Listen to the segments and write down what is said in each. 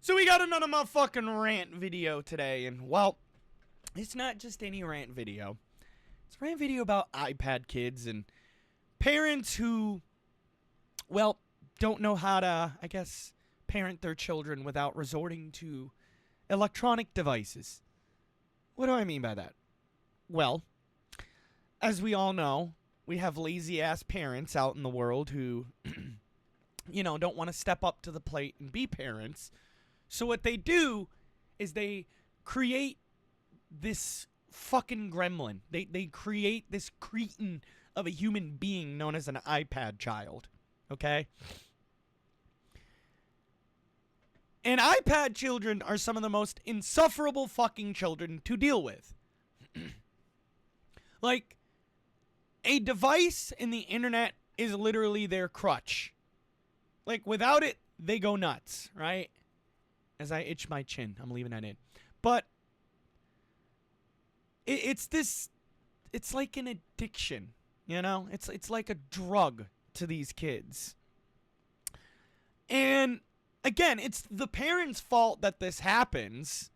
So we got another motherfucking rant video today, and well, it's not just any rant video. It's a rant video about iPad kids and parents who, well, don't know how to, I guess, parent their children without resorting to electronic devices. What do I mean by that? Well, as we all know, we have lazy ass parents out in the world who, don't want to step up to the plate and be parents. So what they do is they create this fucking gremlin. They create this cretin of a human being known as an iPad child. Okay? And iPad children are some of the most insufferable fucking children to deal with. Like, a device in the internet is literally their crutch. Like, without it, they go nuts, right? As I itch my chin, I'm leaving that in. But it's like an addiction, you know? It's like a drug to these kids. And again, it's the parents' fault that this happens.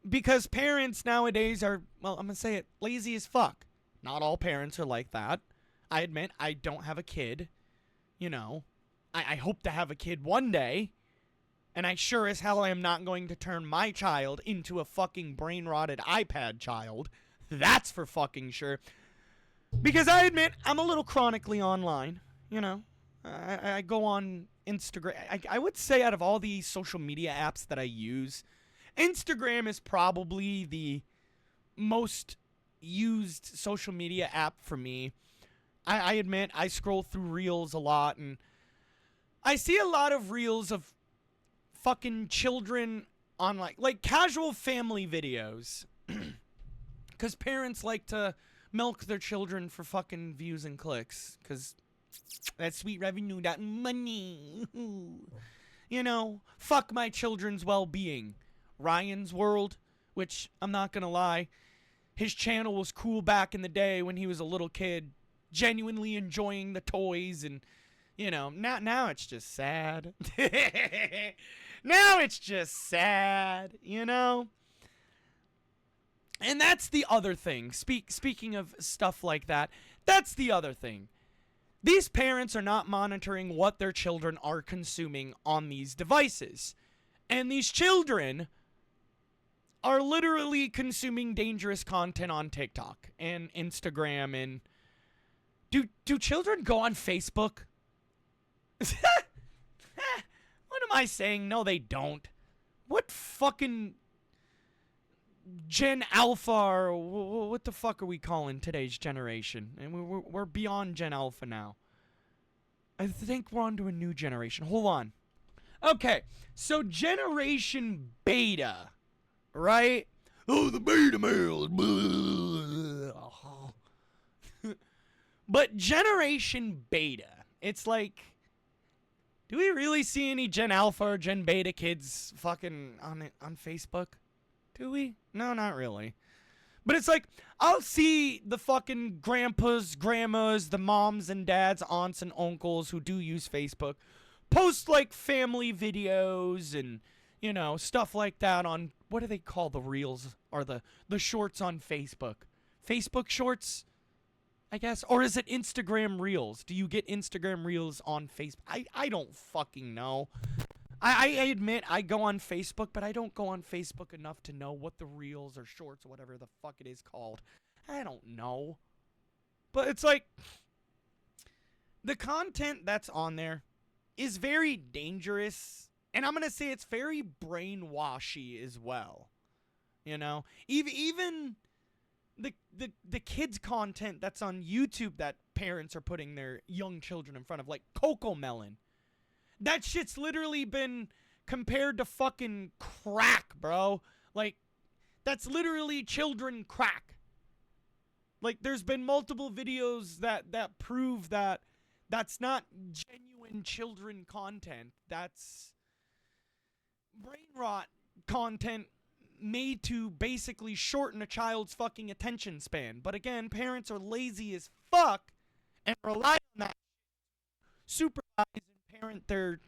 Because parents nowadays are, well, I'm going to say it, lazy as fuck. Not all parents are like that. I admit, I don't have a kid. You know, I hope to have a kid one day. And I sure as hell am not going to turn my child into a fucking brain-rotted iPad child. That's for fucking sure. Because I admit, I'm a little chronically online. You know, I go on Instagram. I would say out of all the social media apps that I use, Instagram is probably the most used social media app for me. I admit, I scroll through Reels a lot, and I see a lot of Reels of fucking children on like casual family videos. Because parents like to milk their children for fucking views and clicks. Because that sweet revenue, that money. You know, fuck my children's well-being. Ryan's World, which I'm not gonna lie, his channel was cool back in the day when he was a little kid, genuinely enjoying the toys, and now it's just sad. Now it's just sad, And that's the other thing. Speaking of stuff like that, that's the other thing. These parents are not monitoring what their children are consuming on these devices. And these children are literally consuming dangerous content on TikTok and Instagram. And do children go on Facebook? What am I saying? No, they don't. What fucking Gen Alpha, or what the fuck are we calling today's generation? And we're beyond Gen Alpha now. I think we're on to a new generation. Hold on. Okay, so Generation Beta, right? Oh, the beta males. But Generation Beta, it's like, do we really see any Gen Alpha or Gen Beta kids fucking on Facebook? Do we? No, not really. But it's like, I'll see the fucking grandpas, grandmas, the moms and dads, aunts and uncles who do use Facebook post like family videos and, stuff like that on, what do they call the reels or the shorts on Facebook? Facebook shorts? I guess, or is it Instagram Reels? Do you get Instagram Reels on Facebook? I don't fucking know. I admit I go on Facebook, but I don't go on Facebook enough to know what the Reels or Shorts or whatever the fuck it is called. I don't know. But it's like, the content that's on there is very dangerous, and I'm going to say it's very brainwashy as well. Even the kids content that's on YouTube that parents are putting their young children in front of, like Coco Melon. That shit's literally been compared to fucking crack, bro. Like, that's literally children crack. Like, there's been multiple videos that prove that that's not genuine children content. That's brain rot content made to basically shorten a child's fucking attention span. But again, parents are lazy as fuck and rely on that to supervise and parent their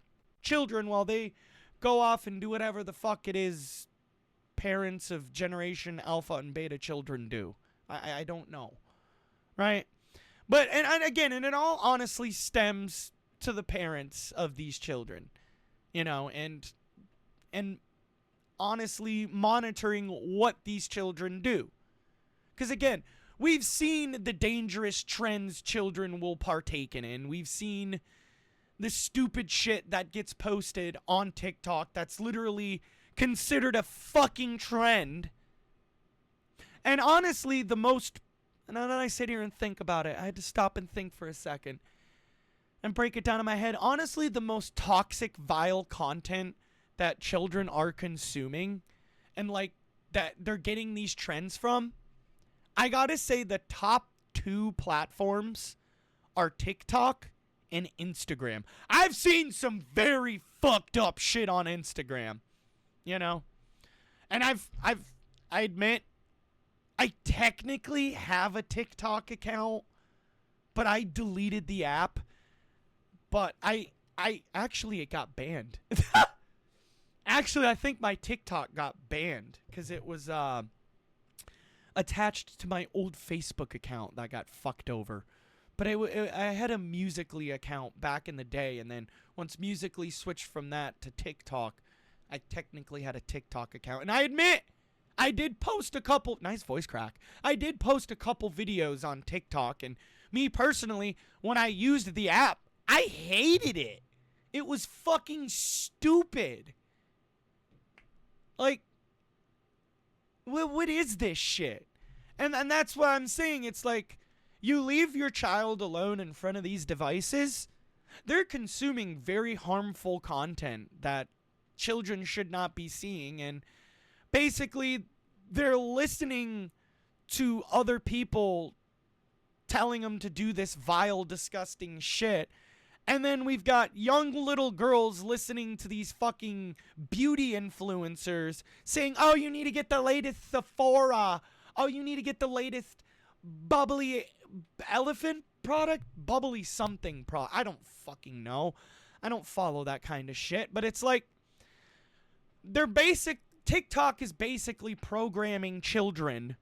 children while they go off and do whatever the fuck it is parents of Generation Alpha and Beta children do. I don't know. Right? But, and again, and it all honestly stems to the parents of these children. You know, and honestly monitoring what these children do. Because again, we've seen the dangerous trends children will partake in. We've seen the stupid shit that gets posted on TikTok that's literally considered a fucking trend. And honestly, the most... And then I sit here and think about it. I had to stop and think for a second. And break it down in my head. Honestly, the most toxic, vile content that children are consuming, and like that they're getting these trends from, I gotta say the top 2 platforms are TikTok and Instagram. I've seen some very fucked up shit on Instagram, you know, and I admit I technically have a TikTok account, but I deleted the app. But I actually, it got banned. Actually, I think my TikTok got banned because it was attached to my old Facebook account that got fucked over. But I had a Musical.ly account back in the day, and then once Musical.ly switched from that to TikTok, I technically had a TikTok account. And I admit, I did post a couple... Nice voice crack. I did post a couple videos on TikTok, and me personally, when I used the app, I hated it. It was fucking stupid. Like, what is this shit? And that's what I'm saying. It's like, you leave your child alone in front of these devices, they're consuming very harmful content that children should not be seeing. And basically, they're listening to other people telling them to do this vile, disgusting shit. And then we've got young little girls listening to these fucking beauty influencers saying, oh, you need to get the latest Sephora. Oh, you need to get the latest bubbly elephant product? Bubbly something product. I don't fucking know. I don't follow that kind of shit. But it's like, TikTok is basically programming children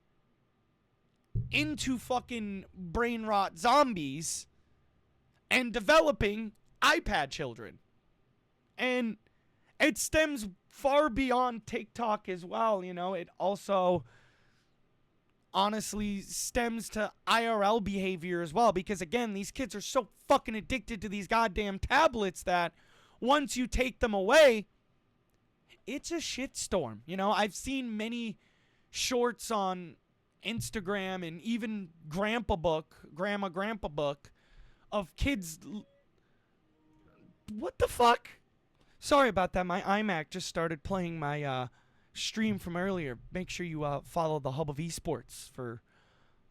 into fucking brain rot zombies and developing iPad children. And it stems far beyond TikTok as well, you know. It also honestly stems to IRL behavior as well, because again, these kids are so fucking addicted to these goddamn tablets that once you take them away, it's a shitstorm. You know, I've seen many shorts on Instagram and even Grandpa Book of kids. What the fuck? Sorry about that. My iMac just started playing my stream from earlier. Make sure you follow the Hub of Esports for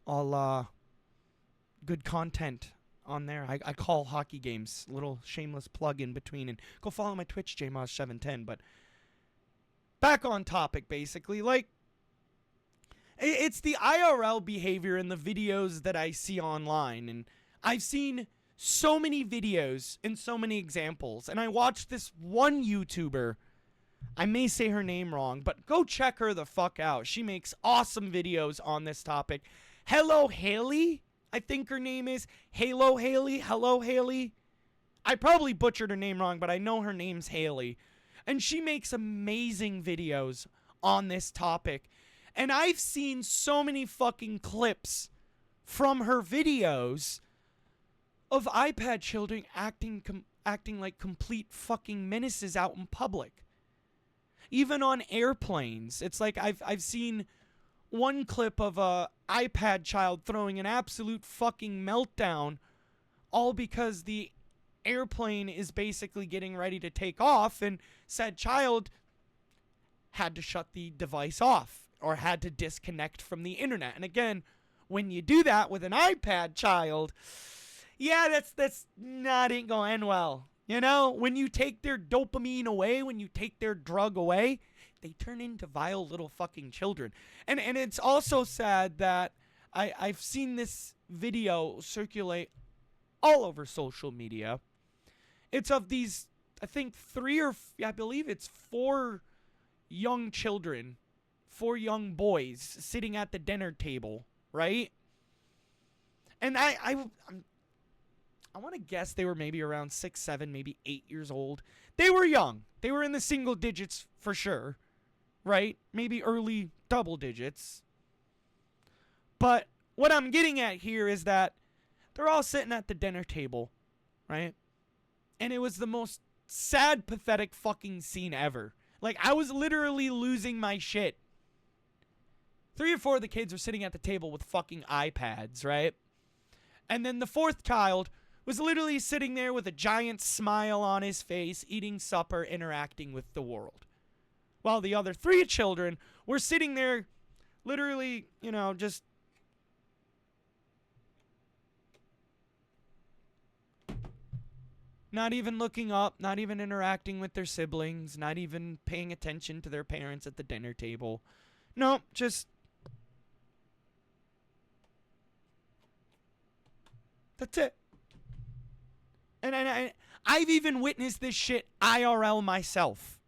all good content on there. I call hockey games. Little shameless plug in between. And go follow my Twitch, JMoz710. But back on topic, basically. Like, it's the IRL behavior in the videos that I see online. And I've seen so many videos and so many examples. And I watched this one YouTuber. I may say her name wrong, but go check her the fuck out. She makes awesome videos on this topic. Hello Haley, I think her name is. Hello Haley. I probably butchered her name wrong, but I know her name's Haley. And she makes amazing videos on this topic. And I've seen so many fucking clips from her videos of iPad children acting like complete fucking menaces out in public. Even on airplanes. It's like I've seen one clip of a iPad child throwing an absolute fucking meltdown, all because the airplane is basically getting ready to take off, and said child had to shut the device off or had to disconnect from the internet. And again, when you do that with an iPad child, yeah, that's not ain't gonna end well. You know, when you take their dopamine away, when you take their drug away, they turn into vile little fucking children. And it's also sad that I've seen this video circulate all over social media. It's of these I think I believe it's four young children, four young boys sitting at the dinner table, right? And I want to guess they were maybe around 6, 7, maybe 8 years old. They were young. They were in the single digits for sure, right? Maybe early double digits. But what I'm getting at here is that they're all sitting at the dinner table, right? And it was the most sad, pathetic fucking scene ever. Like, I was literally losing my shit. 3 or 4 of the kids were sitting at the table with fucking iPads, right? And then the fourth child was literally sitting there with a giant smile on his face, eating supper, interacting with the world. While the other 3 children were sitting there literally, just not even looking up, not even interacting with their siblings, not even paying attention to their parents at the dinner table. No, just... That's it. And I've even witnessed this shit IRL myself.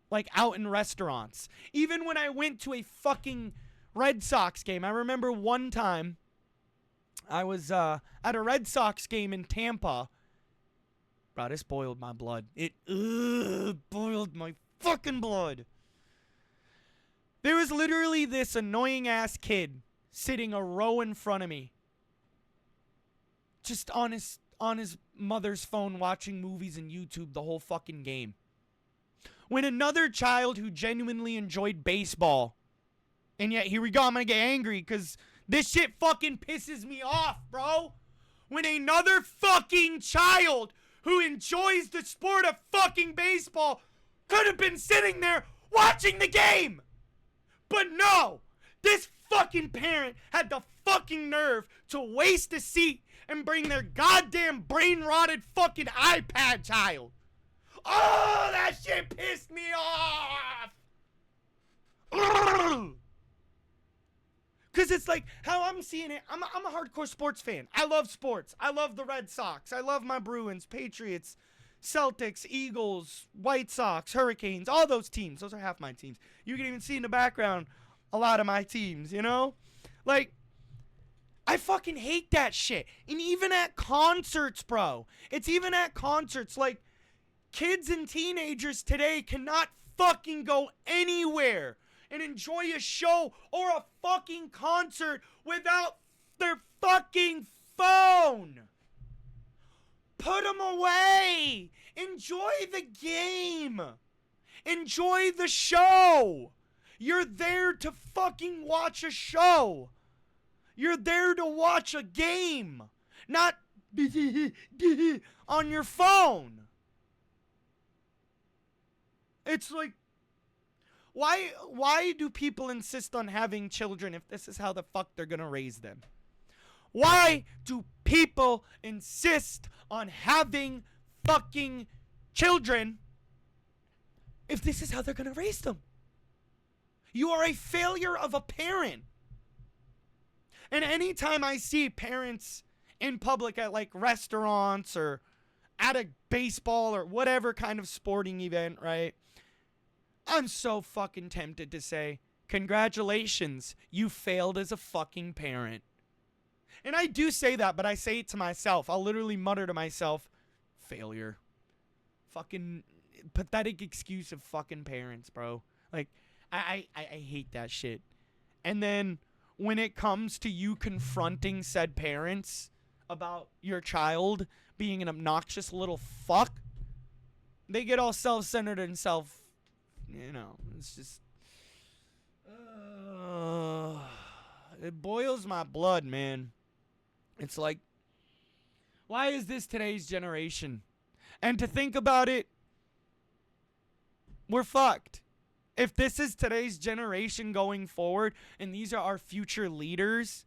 Like, out in restaurants. Even when I went to a fucking Red Sox game. I remember one time I was at a Red Sox game in Tampa. Bro, this boiled my blood. It boiled my fucking blood. There was literally this annoying ass kid sitting a row in front of me. Just on his mother's phone watching movies and YouTube the whole fucking game. When another child who genuinely enjoyed baseball, and yet here we go, I'm gonna get angry because this shit fucking pisses me off, bro. When another fucking child who enjoys the sport of fucking baseball could have been sitting there watching the game. But no, this fucking parent had the fucking nerve to waste a seat and bring their goddamn brain-rotted fucking iPad child. Oh, that shit pissed me off! Because it's like, how I'm seeing it, I'm a hardcore sports fan. I love sports. I love the Red Sox. I love my Bruins, Patriots, Celtics, Eagles, White Sox, Hurricanes, all those teams. Those are half my teams. You can even see in the background a lot of my teams, Like, I fucking hate that shit. And even at concerts, bro. It's even at concerts. Like, kids and teenagers today cannot fucking go anywhere and enjoy a show or a fucking concert without their fucking phone. Put them away. Enjoy the game. Enjoy the show. You're there to fucking watch a show. You're there to watch a game, not on your phone. It's like, why do people insist on having children if this is how the fuck they're gonna raise them? Why do people insist on having fucking children if this is how they're gonna raise them? You are a failure of a parent. And anytime I see parents in public at like restaurants or at a baseball or whatever kind of sporting event, right? I'm so fucking tempted to say, congratulations, you failed as a fucking parent. And I do say that, but I say it to myself. I'll literally mutter to myself, failure. Fucking pathetic excuse of fucking parents, bro. Like, I hate that shit. And then when it comes to you confronting said parents about your child being an obnoxious little fuck, they get all self-centered and it's just... it boils my blood, man. It's like, why is this today's generation? And to think about it, we're fucked. If this is today's generation going forward, and these are our future leaders,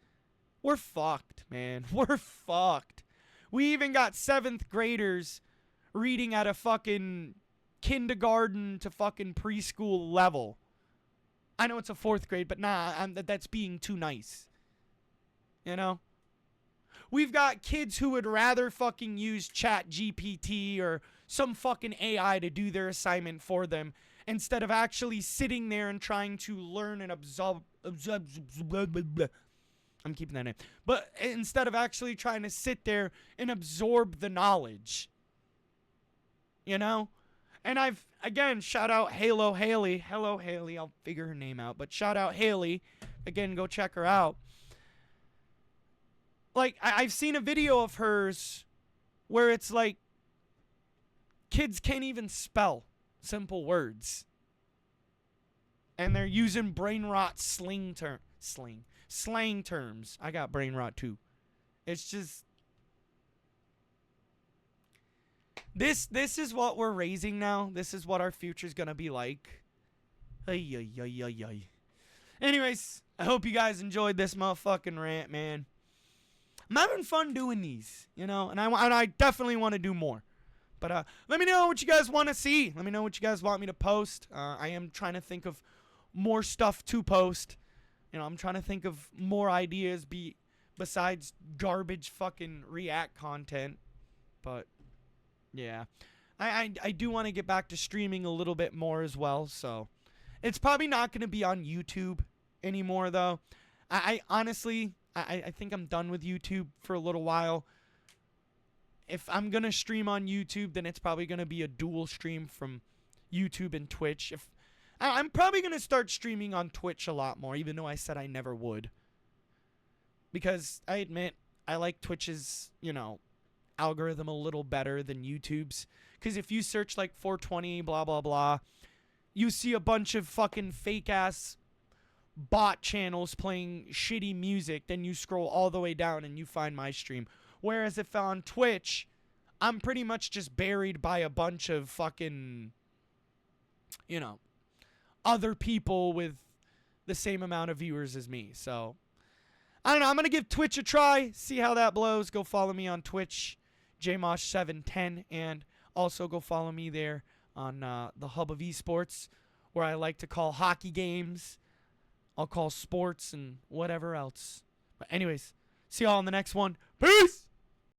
we're fucked, man. We're fucked. We even got 7th graders reading at a fucking kindergarten to fucking preschool level. I know it's a 4th grade, but nah, that's being too nice. We've got kids who would rather fucking use Chat GPT or some fucking AI to do their assignment for them instead of actually sitting there and trying to learn and absorb. I'm keeping that in. But instead of actually trying to sit there and absorb the knowledge. You know? And again, shout out Halo Haley. Hello, Haley. I'll figure her name out. But shout out Haley. Again, go check her out. Like, I've seen a video of hers where it's like kids can't even spell simple words. And they're using brain rot slang terms. I got brain rot too. It's just this is what we're raising now. This is what our future's gonna be like. Ay, ay, ay, ay, ay. Anyways, I hope you guys enjoyed this motherfucking rant, man. I'm having fun doing these, you know, and I definitely want to do more. But let me know what you guys want to see. Let me know what you guys want me to post. I am trying to think of more stuff to post. You know, I'm trying to think of more ideas besides garbage fucking React content. But yeah, I do want to get back to streaming a little bit more as well. So it's probably not going to be on YouTube anymore, though. I honestly, I think I'm done with YouTube for a little while. If I'm going to stream on YouTube, then it's probably going to be a dual stream from YouTube and Twitch. I'm probably going to start streaming on Twitch a lot more, even though I said I never would. Because I admit, I like Twitch's, you know, algorithm a little better than YouTube's. Because if you search like 420, blah, blah, blah, you see a bunch of fucking fake-ass bot channels playing shitty music. Then you scroll all the way down and you find my stream. Whereas if on Twitch, I'm pretty much just buried by a bunch of fucking, you know, other people with the same amount of viewers as me. So, I don't know. I'm going to give Twitch a try, see how that blows. Go follow me on Twitch, jmosh710, and also go follow me there on the Hub of Esports, where I like to call hockey games. I'll call sports and whatever else. But anyways, see y'all in the next one. Peace!